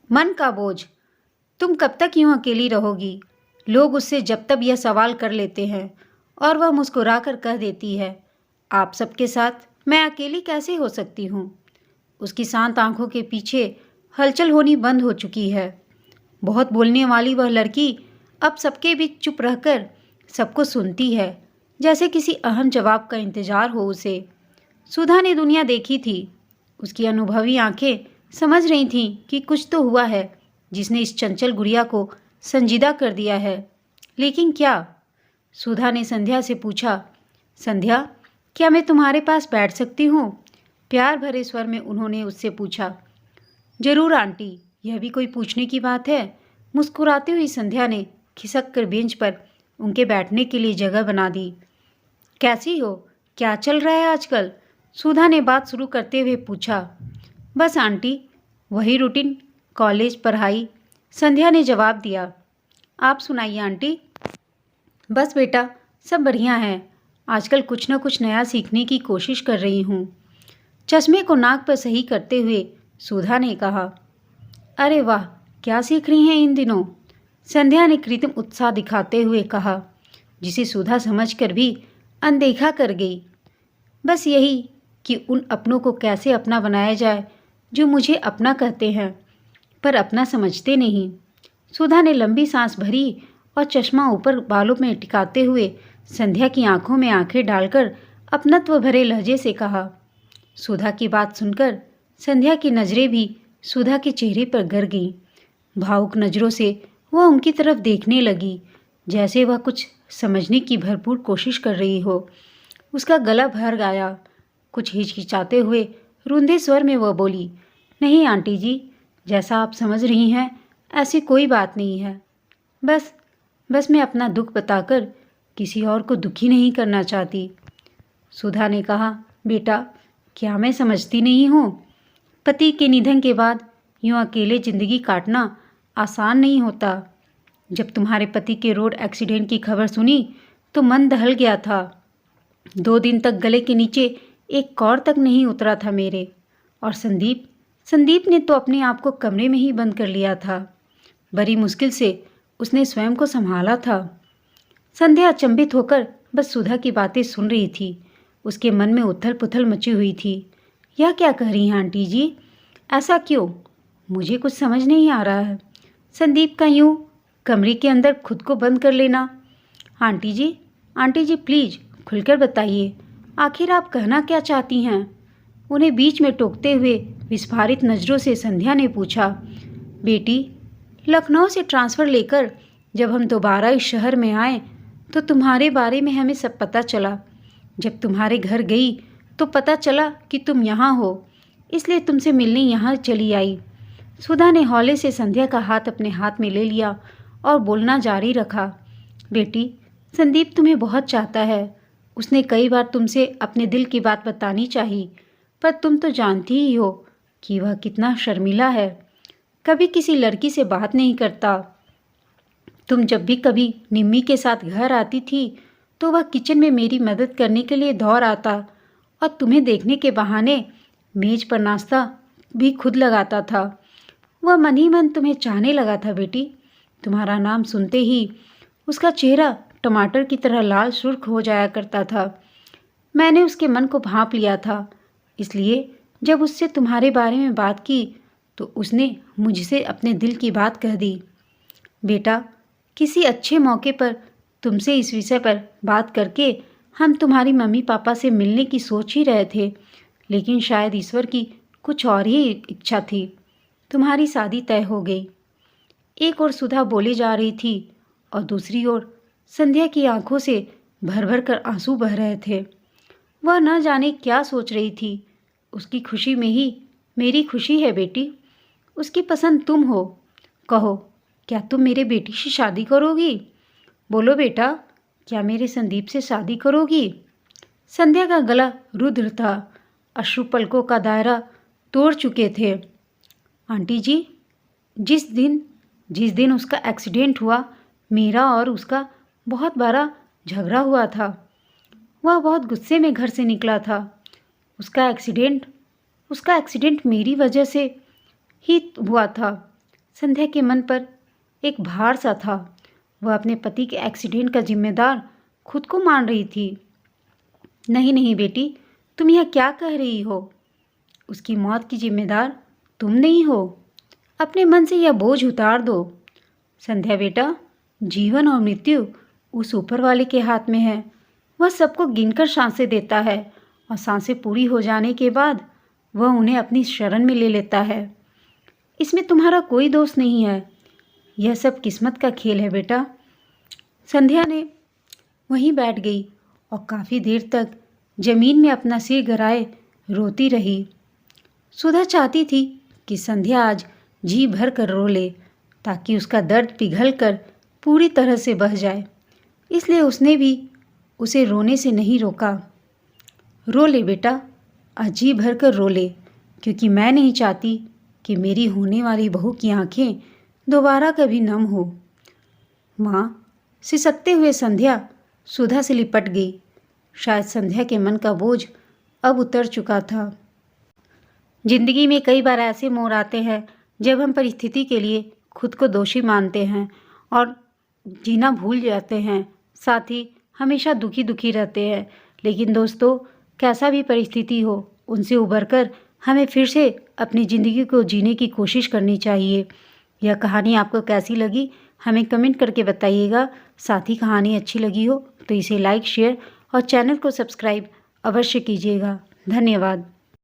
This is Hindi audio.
मन का बोझ। तुम कब तक यूं अकेली रहोगी? लोग उससे जब तब यह सवाल कर लेते हैं और वह मुस्कुराकर कह देती है, आप सबके साथ मैं अकेली कैसे हो सकती हूँ? उसकी शांत आंखों के पीछे हलचल होनी बंद हो चुकी है। बहुत बोलने वाली वह लड़की अब सबके बीच चुप रहकर सबको सुनती है, जैसे किसी अहम जवाब का इंतजार हो उसे। सुधा ने दुनिया देखी थी। उसकी अनुभवी आंखें समझ रही थीं कि कुछ तो हुआ है जिसने इस चंचल गुड़िया को संजीदा कर दिया है। लेकिन क्या? सुधा ने संध्या से पूछा, संध्या, क्या मैं तुम्हारे पास बैठ सकती हूँ? प्यार भरे स्वर में उन्होंने उससे पूछा। जरूर आंटी, यह भी कोई पूछने की बात है? मुस्कुराती हुई संध्या ने खिसक कर बेंच पर उनके बैठने के लिए जगह बना दी। कैसी हो? क्या चल रहा है आजकल? सुधा ने बात शुरू करते हुए पूछा। बस आंटी, वही रूटीन, कॉलेज, पढ़ाई, संध्या ने जवाब दिया। आप सुनाइए आंटी। बस बेटा, सब बढ़िया है। आजकल कुछ न कुछ नया सीखने की कोशिश कर रही हूँ। चश्मे को नाक पर सही करते हुए सुधा ने कहा। अरे वाह, क्या सीख रही हैं इन दिनों? संध्या ने कृत्रिम उत्साह दिखाते हुए कहा, जिसे सुधा समझकर भी अनदेखा कर गई। बस यही कि उन अपनों को कैसे अपना बनाया जाए जो मुझे अपना कहते हैं पर अपना समझते नहीं। सुधा ने लंबी सांस भरी और चश्मा ऊपर बालों में टिकाते हुए संध्या की आंखों में आंखें डालकर अपनत्व भरे लहजे से कहा। सुधा की बात सुनकर संध्या की नजरें भी सुधा के चेहरे पर गिर गईं। भावुक नजरों से वह उनकी तरफ देखने लगी, जैसे वह कुछ समझने की भरपूर कोशिश कर रही हो। उसका गला भर गया। कुछ हिचकिचाते हुए रुंधे स्वर में वह बोली, नहीं आंटी जी, जैसा आप समझ रही हैं ऐसी कोई बात नहीं है। बस मैं अपना दुख बताकर किसी और को दुखी नहीं करना चाहती। सुधा ने कहा, बेटा, क्या मैं समझती नहीं हूँ? पति के निधन के बाद यूँ अकेले ज़िंदगी काटना आसान नहीं होता। जब तुम्हारे पति के रोड एक्सीडेंट की खबर सुनी तो मन दहल गया था। 2 दिन तक गले के नीचे एक कौर तक नहीं उतरा था मेरे। और संदीप ने तो अपने आप को कमरे में ही बंद कर लिया था। बड़ी मुश्किल से उसने स्वयं को संभाला था। संध्या अचंभित होकर बस सुधा की बातें सुन रही थी। उसके मन में उथल पुथल मची हुई थी। यह क्या कह रही हैं आंटी जी? ऐसा क्यों? मुझे कुछ समझ नहीं आ रहा है। संदीप का यूँ कमरे के अंदर खुद को बंद कर लेना। आंटी जी प्लीज़ खुलकर बताइए, आखिर आप कहना क्या चाहती हैं? उन्हें बीच में टोकते हुए विस्फारित नज़रों से संध्या ने पूछा। बेटी, लखनऊ से ट्रांसफ़र लेकर जब हम दोबारा इस शहर में आए तो तुम्हारे बारे में हमें सब पता चला। जब तुम्हारे घर गई तो पता चला कि तुम यहाँ हो, इसलिए तुमसे मिलने यहाँ चली आई। सुधा ने हौले से संध्या का हाथ अपने हाथ में ले लिया और बोलना जारी रखा। बेटी, संदीप तुम्हें बहुत चाहता है। उसने कई बार तुमसे अपने दिल की बात बतानी चाहिए, पर तुम तो जानती ही हो कि वह कितना शर्मीला है। कभी किसी लड़की से बात नहीं करता। तुम जब भी कभी निम्मी के साथ घर आती थी तो वह किचन में मेरी मदद करने के लिए दौड़ आता और तुम्हें देखने के बहाने मेज पर नाश्ता भी खुद लगाता था। वह मन ही मन तुम्हें चाहने लगा था बेटी। तुम्हारा नाम सुनते ही उसका चेहरा टमाटर की तरह लाल सुर्ख हो जाया करता था। मैंने उसके मन को भांप लिया था, इसलिए जब उससे तुम्हारे बारे में बात की तो उसने मुझसे अपने दिल की बात कह दी। बेटा, किसी अच्छे मौके पर तुमसे इस विषय पर बात करके हम तुम्हारी मम्मी पापा से मिलने की सोच ही रहे थे, लेकिन शायद ईश्वर की कुछ और ही इच्छा थी। तुम्हारी शादी तय हो गई। एक ओर सुधा बोले जा रही थी और दूसरी ओर संध्या की आंखों से भर भर कर आंसू बह रहे थे। वह न जाने क्या सोच रही थी। उसकी खुशी में ही मेरी खुशी है बेटी। उसकी पसंद तुम हो। कहो, क्या तुम मेरे बेटी से शादी करोगी? बोलो बेटा, क्या मेरे संदीप से शादी करोगी? संध्या का गला रुद्र था। अश्रु पलकों का दायरा तोड़ चुके थे। आंटी जी, जिस दिन उसका एक्सीडेंट हुआ, मेरा और उसका बहुत बड़ा झगड़ा हुआ था। वह बहुत गुस्से में घर से निकला था। उसका एक्सीडेंट मेरी वजह से ही हुआ था। संध्या के मन पर एक भार सा था। वह अपने पति के एक्सीडेंट का जिम्मेदार खुद को मान रही थी। नहीं नहीं बेटी, तुम यह क्या कह रही हो? उसकी मौत की जिम्मेदार तुम नहीं हो। अपने मन से यह बोझ उतार दो। संध्या बेटा, जीवन और मृत्यु उस ऊपर वाले के हाथ में है। वह सबको गिनकर सांसें देता है और सांसें पूरी हो जाने के बाद वह उन्हें अपनी शरण में ले लेता है। इसमें तुम्हारा कोई दोष नहीं है। यह सब किस्मत का खेल है बेटा। संध्या ने वहीं बैठ गई और काफ़ी देर तक जमीन में अपना सिर गिराए रोती रही। सुधा चाहती थी कि संध्या आज जी भर कर रो ले ताकि उसका दर्द पिघल कर पूरी तरह से बह जाए। इसलिए उसने भी उसे रोने से नहीं रोका। रो ले बेटा, आज जी भर कर रो ले, क्योंकि मैं नहीं चाहती कि मेरी होने वाली बहू की आंखें दोबारा कभी नम हो। माँ, सिसकते हुए संध्या सुधा से लिपट गई। शायद संध्या के मन का बोझ अब उतर चुका था। जिंदगी में कई बार ऐसे मोड़ आते हैं जब हम परिस्थिति के लिए खुद को दोषी मानते हैं और जीना भूल जाते हैं, साथ ही हमेशा दुखी दुखी रहते हैं। लेकिन दोस्तों, कैसा भी परिस्थिति हो, उनसे उबरकर हमें फिर से अपनी ज़िंदगी को जीने की कोशिश करनी चाहिए। यह कहानी आपको कैसी लगी हमें कमेंट करके बताइएगा। साथ ही कहानी अच्छी लगी हो तो इसे लाइक, शेयर और चैनल को सब्सक्राइब अवश्य कीजिएगा। धन्यवाद।